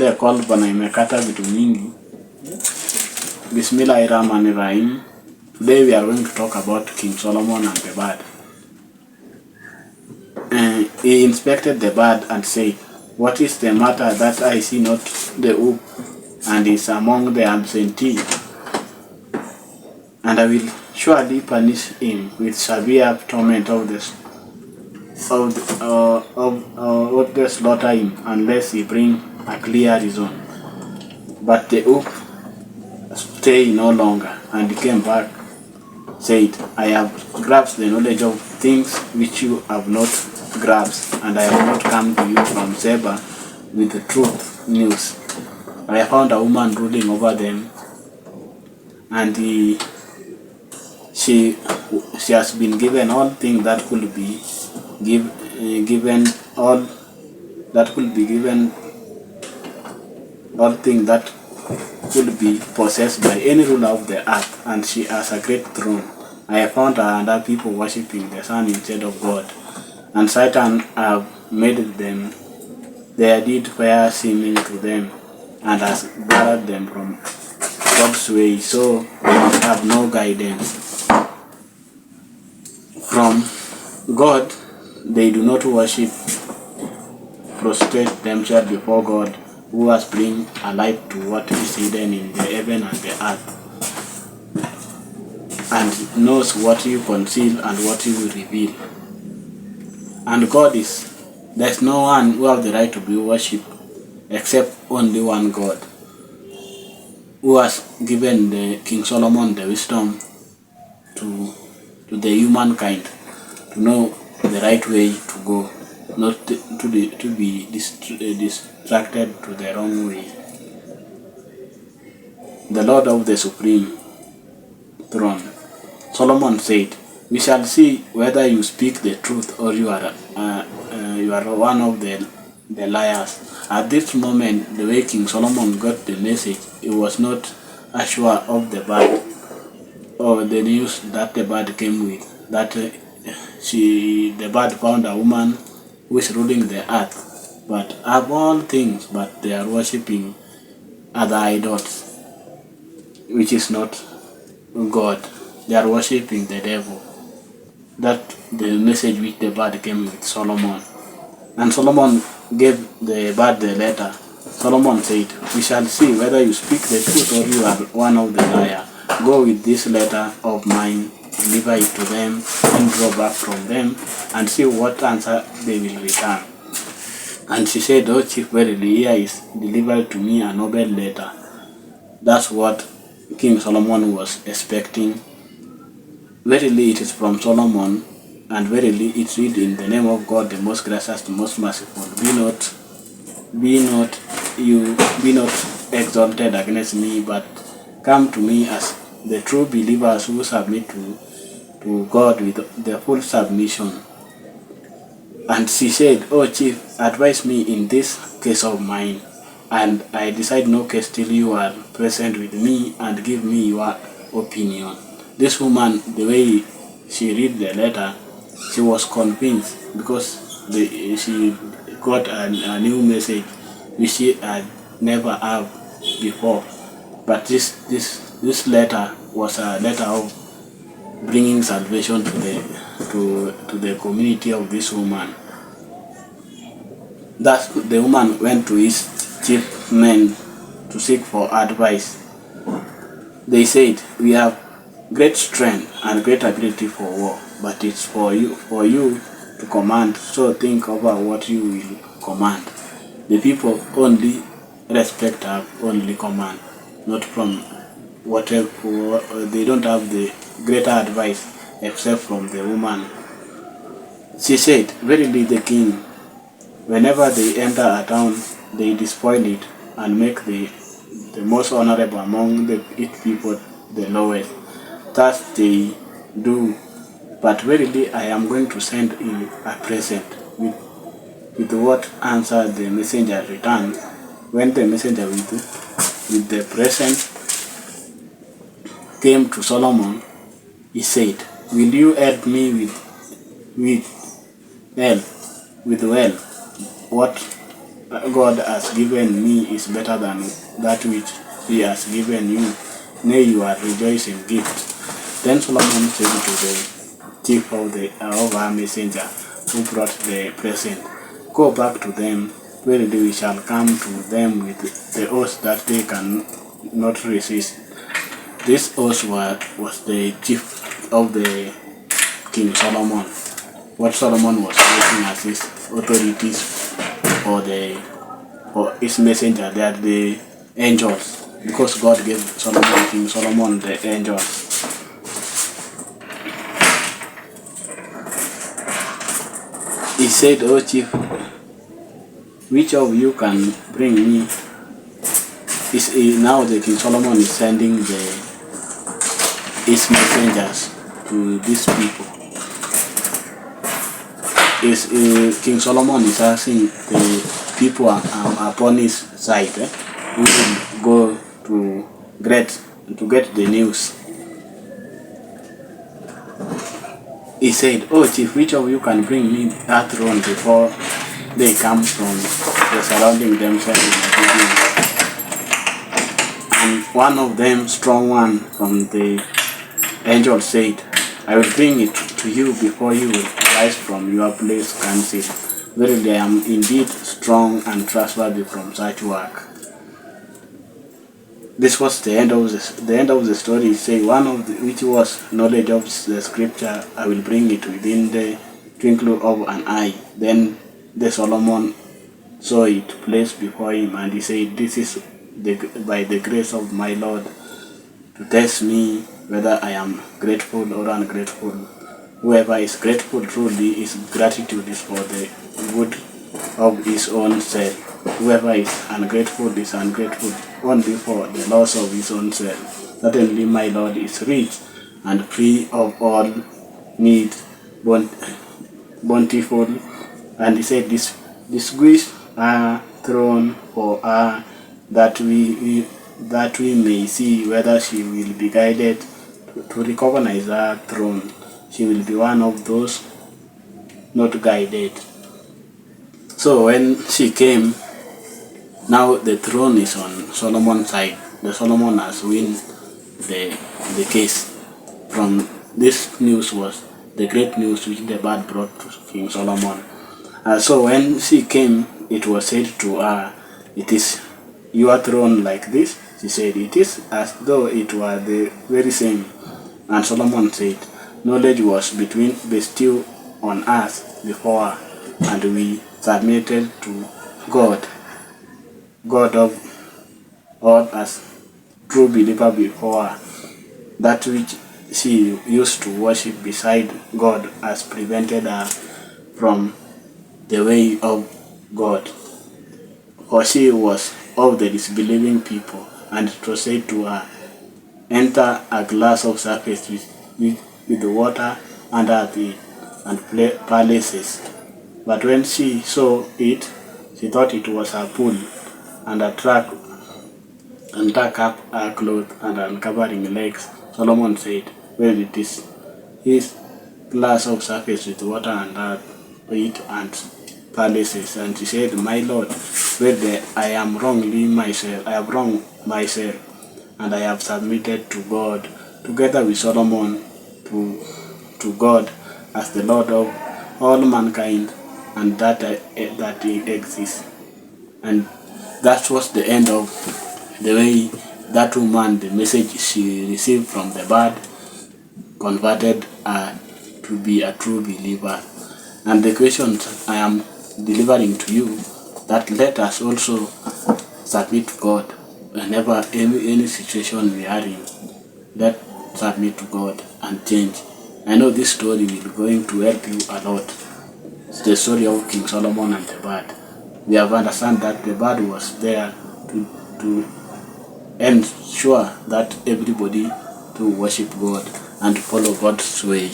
ile call bana imekata vitu mingi. Bismillahirrahmanirrahim. Today we are going to talk about King Solomon and the bird. He inspected the bird and said, "What is the matter that I see not the hoop, and is among the absentee? And I will surely punish him with severe torment of the slaughter him, unless he bring a clear reason." But the hoop stayed no longer, and he came back, said, "I have grasped the knowledge of things which you have not grasped, and I have not come to you from Sheba with the truth news. I have found a woman ruling over them, and she has been given all things that could be given all things that could be possessed by any ruler of the earth, and she has a great throne. I have found her under people worshipping the sun instead of God, and Satan have made them their deed fair seeming to them, and has barred them from God's way, so they have no guidance from God. They do not worship, prostrate themselves before God, who has bring a light to what is hidden in the heaven and the earth, and knows what you conceal and what you reveal. And God there's no one who has the right to be worshipped except only one God, who has given the King Solomon the wisdom to the humankind to know the right way to go, not to be distracted to the wrong way. The Lord of the supreme throne, Solomon said, "We shall see whether you speak the truth or you are one of the liars." At this moment, the way King Solomon got the message, he was not sure of the bird or the news that the bird came with, that the bird found a woman who is ruling the earth, but of all things, but they are worshipping other idols, which is not God. They are worshipping the devil. That the message which the bird came with Solomon. And Solomon gave the bird the letter. Solomon said, "We shall see whether you speak the truth or you are one of the liars. Go with this letter of mine, deliver it to them, and draw back from them, and see what answer they will return." And she said, "O chief, verily here is delivered to me a noble letter." That's what King Solomon was expecting. Verily it is from Solomon, and verily it read, "In the name of God, the most gracious, the most merciful. Be not exalted against me, but come to me as the true believers who submit to God with the full submission." And she said, "O chief, advise me in this case of mine, and I decide no case till you are present with me and give me your opinion." This woman, the way she read the letter, she was convinced, because she got a new message which she had never had before. But this letter was a letter of bringing salvation to the community of this woman. Thus the woman went to his chief men to seek for advice. They said, "We have great strength and great ability for war, but it's for you to command, so think over what you will command." The people only respect her only command, not from whatever. They don't have the greater advice except from the woman. She said, "Verily the king, whenever they enter a town, they despoil it and make the most honorable among its people the lowest. Thus they do. But verily I am going to send in a present." With what answer the messenger returned. When the messenger with the present came to Solomon, he said, "Will you help me with well? What God has given me is better than that which he has given you. Nay, you are rejoicing gift. Then Solomon said to the chief of our messenger who brought the present, go back to them, wherein we shall come to them with the oath that they can not resist. This oath was the chief of the King Solomon. What Solomon was using as his authorities for his messenger, they are the angels, because God gave King Solomon the angels. He said, "O chief, which of you can bring me?" Now the King Solomon is sending his messengers to these people. King Solomon is asking the people upon his side who will go to get the news. He said, "Oh chief, which of you can bring me that throne before they come from the surrounding themselves?" And one of them, strong one from the angel, said, "I will bring it to you before you will rise from your place, council. Verily I am indeed strong and trustworthy from such work." This was the end of the story. Say one of which was knowledge of the scripture, I will bring it within the twinkle of an eye. Then the Solomon saw it placed before him, and he said, "This is by the grace of my Lord, to test me whether I am grateful or ungrateful. Whoever is grateful truly, his gratitude is for the good of his own self. Whoever is ungrateful is ungrateful only for the loss of his own self. Certainly my Lord is rich and free of all need, bountiful." And he said, "Disguise our throne for her, that we may see whether she will be guided to recognize her throne. She will be one of those not guided." So when she came, now the throne is on Solomon's side. The Solomon has won the case. From this news was the great news which the bird brought to King Solomon. So when she came, it was said to her, "It is your throne like this?" She said, "It is as though it were the very same." And Solomon said, "Knowledge was bestowed on us before, and we submitted to God of all as true believer before. That which she used to worship beside God has prevented her from the way of God. For she was of the disbelieving people, and it was said to her, 'Enter a glass of surface with the water under it, and palaces.' But when she saw it, she thought it was a pool, and tuck up her clothes and uncovering legs. Solomon said, 'Well, it is his glass of surface with water under it and palaces.' And she said, 'My Lord, well, I have wronged myself, and I have submitted to God, together with Solomon, to God as the Lord of all mankind, and that he exists.' And that was the end of the way that woman, the message she received from the bird, converted her to be a true believer. And the question I am delivering to you, that let us also submit to God whenever any situation we are in. Let submit to God and change. I know this story will going to help you a lot. It's the story of King Solomon and the bird. We have understand that the bird was there to ensure that everybody to worship God and follow God's way.